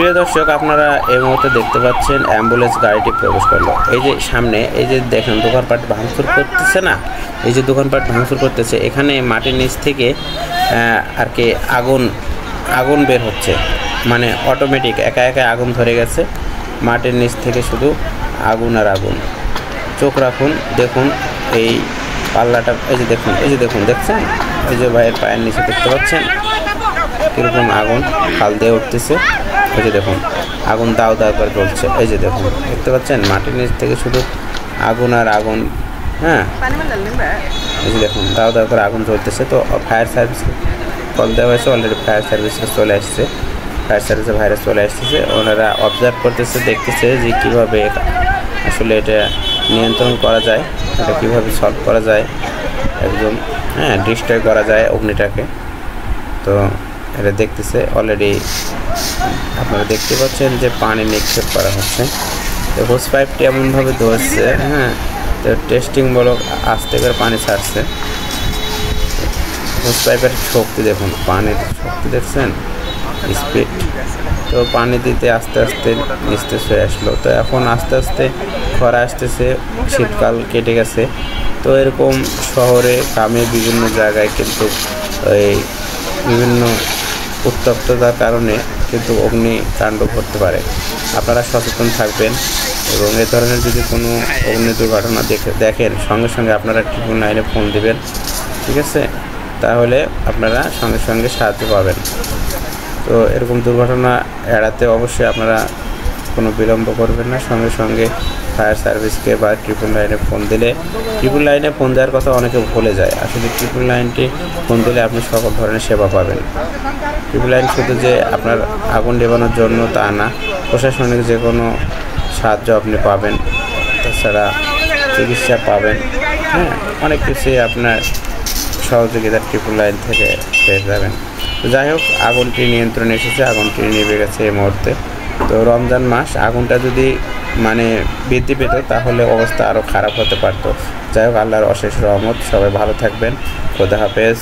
প্রিয় দর্শক, আপনারা এই মুহূর্তে দেখতে পাচ্ছেন অ্যাম্বুলেন্স গাড়িটি প্রবেশ করলো। এই যে সামনে এই যে দেখেন দোকানপাট ভাঙচুর করতেছে না, এই যে দোকানপাট ভাঙচুর করতেছে, এখানে মাটির নিচ থেকে আর কি আগুন বের হচ্ছে, মানে অটোমেটিক একা একা আগুন ধরে গেছে। মাটির নিচ থেকে শুধু আগুন আর আগুন। চোখ রাখুন, দেখুন এই পাল্লাটা, এই যে দেখুন দেখছেন, এই যে ভাইয়ের পায়ের নিচে দেখতে পাচ্ছেন কীরকম আগুন খাল দিয়ে উঠতেছে। এই যে দেখুন আগুন দাও দাও করে জ্বলছে। এই যে দেখুন দেখতে পাচ্ছেন মাটির নিচ থেকে শুধু আগুন আর আগুন। হ্যাঁ, এই যে দেখুন দাও দাও করে আগুন জ্বলতেছে। তো ফায়ার সার্ভিস কল দেওয়া হয়েছে, অলরেডি ফায়ার সার্ভিসে চলে আসছে, ফায়ার সার্ভিসে ভাইরা চলে আসতেছে। ওনারা অবজার্ভ করতেছে, দেখতেছে যে কীভাবে আসলে এটা নিয়ন্ত্রণ করা যায়, এটা কীভাবে সলভ করা যায়, একদম ডিস্ট্রয় করা যায় অগ্নিটাকে। তো এটা দেখতেছে। অলরেডি আপনারা দেখতে পাচ্ছেন যে পানি নিক্ষেপ করা হচ্ছে। তো হোস পাইপটি এমনভাবে ধরছে, তো টেস্টিং বলো আস্তে করে পানি ছাড়ছে। হোস পাইপের শক্তি দেখুন, পানির শক্তি দেখছেন, স্পিড। তো পানি দিতে আস্তে আস্তে নিস্তেজ হয়ে আসলো। তো এখন আস্তে আস্তে খরা আসতেছে, শীতকাল কেটে গেছে। তো এরকম শহরে গ্রামে বিভিন্ন জায়গায় কিন্তু এই বিভিন্ন উত্তপ্ততার কারণে কিন্তু অগ্নিকাণ্ড ঘটতে পারে। আপনারা সচেতন থাকবেন এবং এ ধরনের যদি কোনো অগ্নি দুর্ঘটনা দেখেন সঙ্গে সঙ্গে আপনারা 999-এ ফোন দিবেন, ঠিক আছে? তাহলে আপনারা সঙ্গে সঙ্গে সাহায্য পাবেন। তো এরকম দুর্ঘটনা এড়াতে অবশ্যই আপনারা কোনো বিলম্ব করবেন না, সঙ্গে সঙ্গে ফায়ার সার্ভিসকে বা 999-এ ফোন দিলে, 999-এ ফোন দেওয়ার কথা অনেকে ভুলে যায়। আসলে 999-টি ফোন দিলে আপনি সকল ধরনের সেবা পাবেন। 999 শুধু যে আপনার আগুন নেভানোর জন্য তা না, প্রশাসনিক যে কোনো সাহায্য আপনি পাবেন, তাছাড়া চিকিৎসা পাবেন, অনেক কিছুই আপনার সহযোগিতা 999 থেকে পেয়ে যাবেন। তো যাই হোক, আগুনটি নিয়ন্ত্রণে এসেছে, আগুনটি নিভে গেছে এই মুহূর্তে। তো রমজান মাস, আগুনটা যদি বৃদ্ধি পেত তাহলে অবস্থা আরও খারাপ হতে পারত। যাই হোক, আল্লাহর অশেষ রহমত। সবাই ভালো থাকবেন। খোদা হাফেজ।